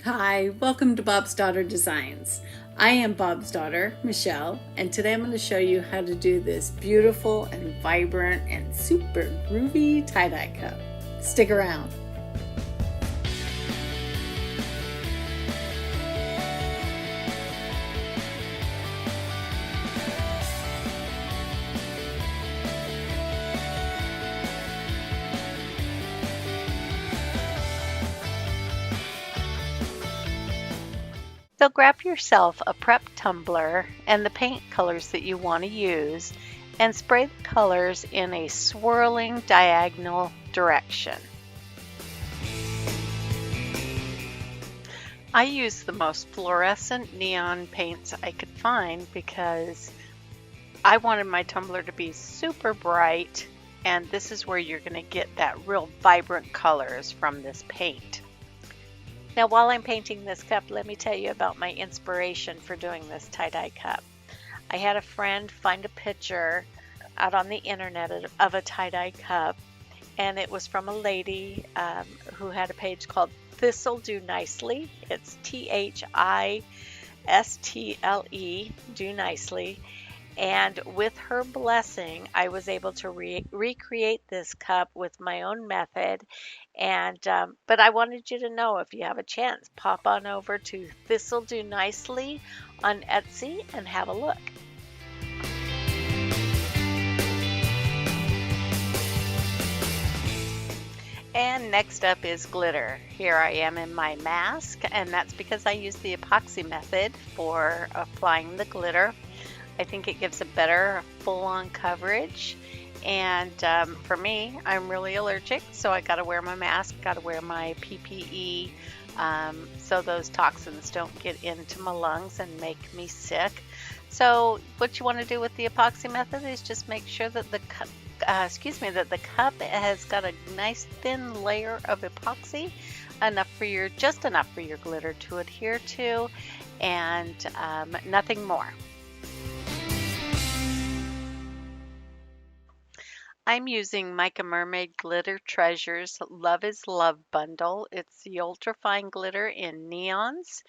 Hi, welcome to Bob's Daughter Designs. I am Bob's daughter, Michelle, and today I'm going to show you how to do this beautiful and vibrant and super groovy tie-dye cup. Stick around. So grab yourself a prep tumbler and the paint colors that you want to use and spray the colors in a swirling diagonal direction. I used the most fluorescent neon paints I could find because I wanted my tumbler to be super bright, and this is where you're going to get that real vibrant colors from this paint. Now, while I'm painting this cup, let me tell you about my inspiration for doing this tie-dye cup. I had a friend find a picture out on the internet of a tie-dye cup, and it was from a lady who had a page called Thistle Do Nicely. It's Thistle, Do Nicely. And with her blessing, I was able to recreate this cup with my own method. And but I wanted you to know, if you have a chance, pop on over to Thistle Do Nicely on Etsy and have a look. And next up is glitter. Here I am in my mask, and that's because I use the epoxy method for applying the glitter. I think it gives a better full-on coverage, and for me, I'm really allergic, so I got to wear my mask, got to wear my PPE, so those toxins don't get into my lungs and make me sick. So what you want to do with the epoxy method is just make sure that the cup has got a nice thin layer of epoxy, just enough for your glitter to adhere to, and nothing more. I'm using Mica Mermaid Glitter Treasures Love is Love bundle. It's the ultrafine glitter in neons,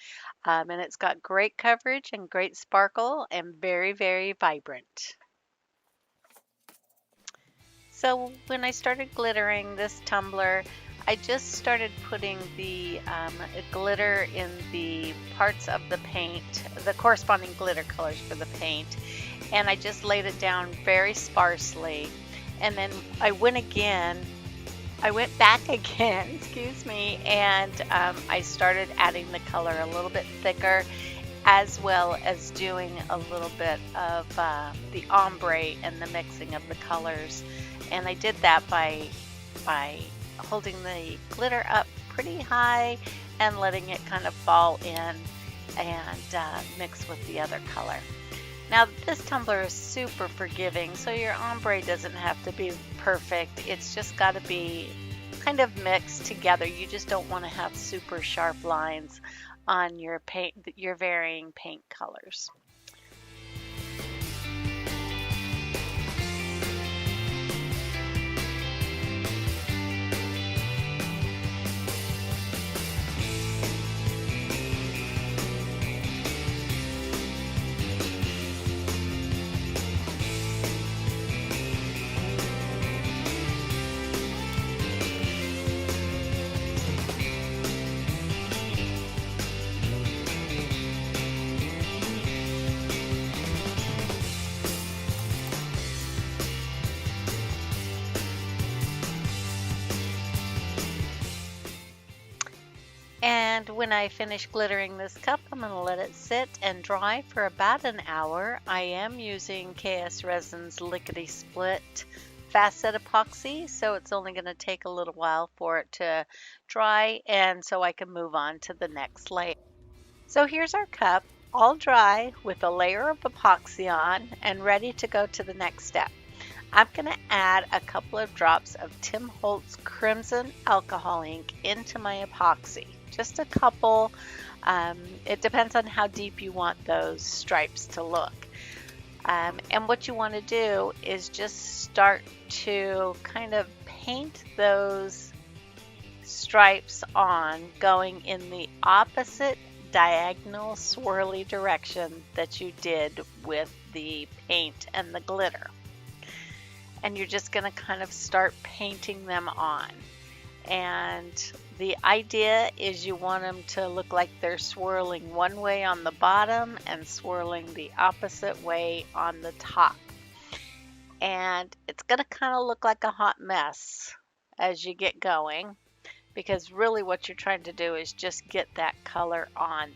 and it's got great coverage and great sparkle and very, very vibrant. So when I started glittering this tumbler, I just started putting the glitter in the parts of the paint, the corresponding glitter colors for the paint, and I just laid it down very sparsely. And then I went back again, excuse me, and I started adding the color a little bit thicker, as well as doing a little bit of the ombre and the mixing of the colors. And I did that by holding the glitter up pretty high and letting it kind of fall in and mix with the other color. Now, this tumbler is super forgiving, so your ombre doesn't have to be perfect. It's just got to be kind of mixed together. You just don't want to have super sharp lines on your paint, your varying paint colors. And when I finish glittering this cup, I'm going to let it sit and dry for about an hour. I am using KS Resin's Lickety Split fast set epoxy, so it's only going to take a little while for it to dry, and so I can move on to the next layer. So here's our cup, all dry with a layer of epoxy on and ready to go to the next step. I'm going to add a couple of drops of Tim Holtz Crimson Alcohol Ink into my epoxy. Just a couple. It depends on how deep you want those stripes to look. And what you want to do is just start to kind of paint those stripes on going in the opposite diagonal swirly direction that you did with the paint and the glitter. And you're just going to kind of start painting them on. And the idea is you want them to look like they're swirling one way on the bottom and swirling the opposite way on the top. And it's going to kind of look like a hot mess as you get going, because really what you're trying to do is just get that color on.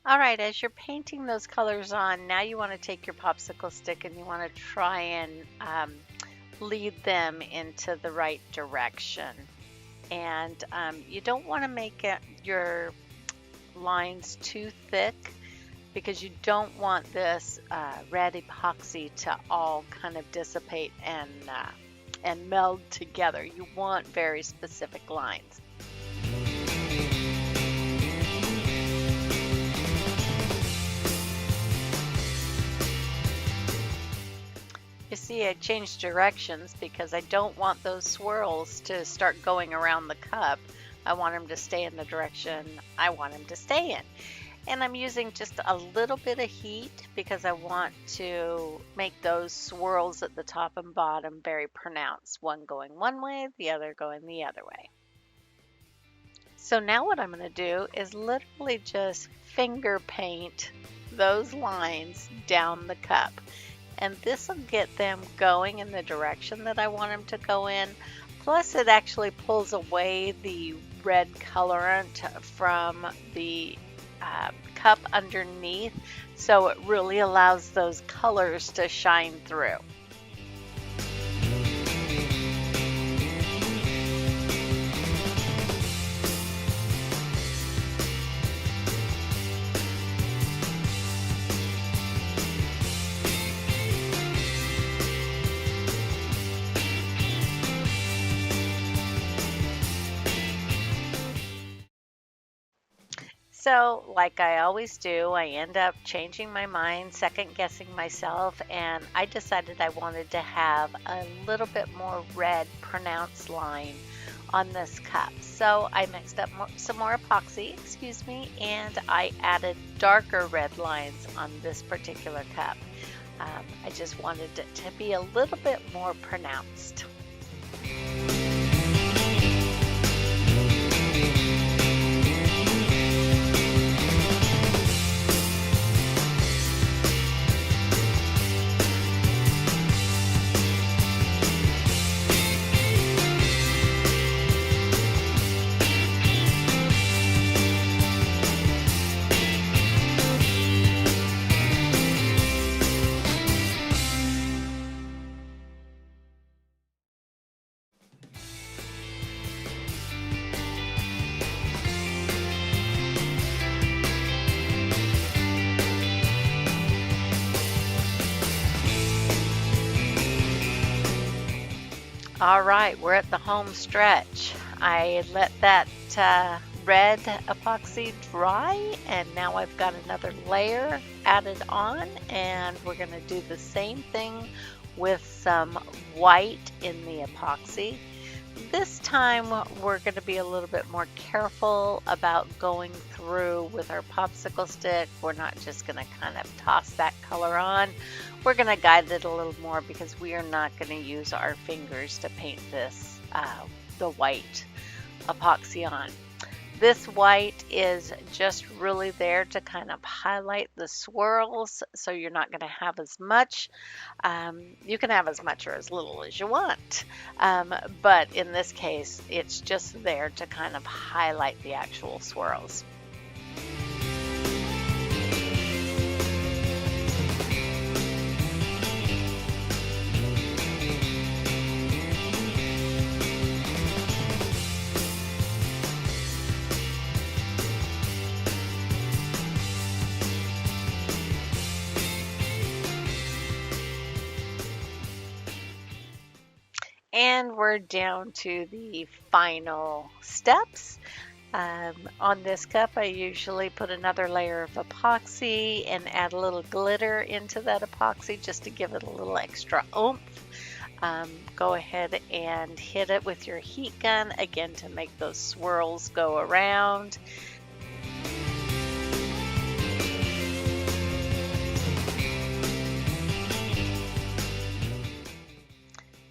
All right, as you're painting those colors on, now you want to take your popsicle stick and you want to try and lead them into the right direction. And you don't want to make your lines too thick, because you don't want this red epoxy to all kind of dissipate and meld together. You want very specific lines. You see, I changed directions because I don't want those swirls to start going around the cup. I want them to stay in the direction I want them to stay in. And I'm using just a little bit of heat because I want to make those swirls at the top and bottom very pronounced. One going one way, the other going the other way. So now what I'm going to do is literally just finger paint those lines down the cup. And this will get them going in the direction that I want them to go in. Plus it actually pulls away the red colorant from the cup underneath, so it really allows those colors to shine through. So, like I always do, I end up changing my mind, second guessing myself, and I decided I wanted to have a little bit more red pronounced line on this cup. So I mixed up some more epoxy, and I added darker red lines on this particular cup. I just wanted it to be a little bit more pronounced. All right, we're at the home stretch. I let that red epoxy dry, and now I've got another layer added on, and we're going to do the same thing with some white in the epoxy. This time we're going to be a little bit more careful about going through with our popsicle stick. We're not just going to kind of toss that color on. We're going to guide it a little more because we are not going to use our fingers to paint this, the white epoxy on. This white is just really there to kind of highlight the swirls, so you're not going to have as much. You can have as much or as little as you want, but in this case, it's just there to kind of highlight the actual swirls. And we're down to the final steps. On this cup, I usually put another layer of epoxy and add a little glitter into that epoxy just to give it a little extra oomph. Go ahead and hit it with your heat gun, again, to make those swirls go around.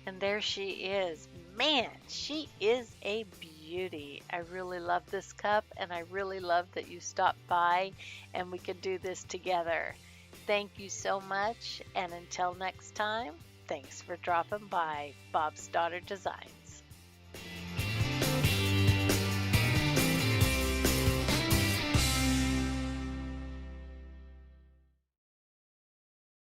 And there she is. Man, she is a beauty. I really love this cup, and I really love that you stopped by and we could do this together. Thank you so much, and until next time, thanks for dropping by Bob's Daughter Designs.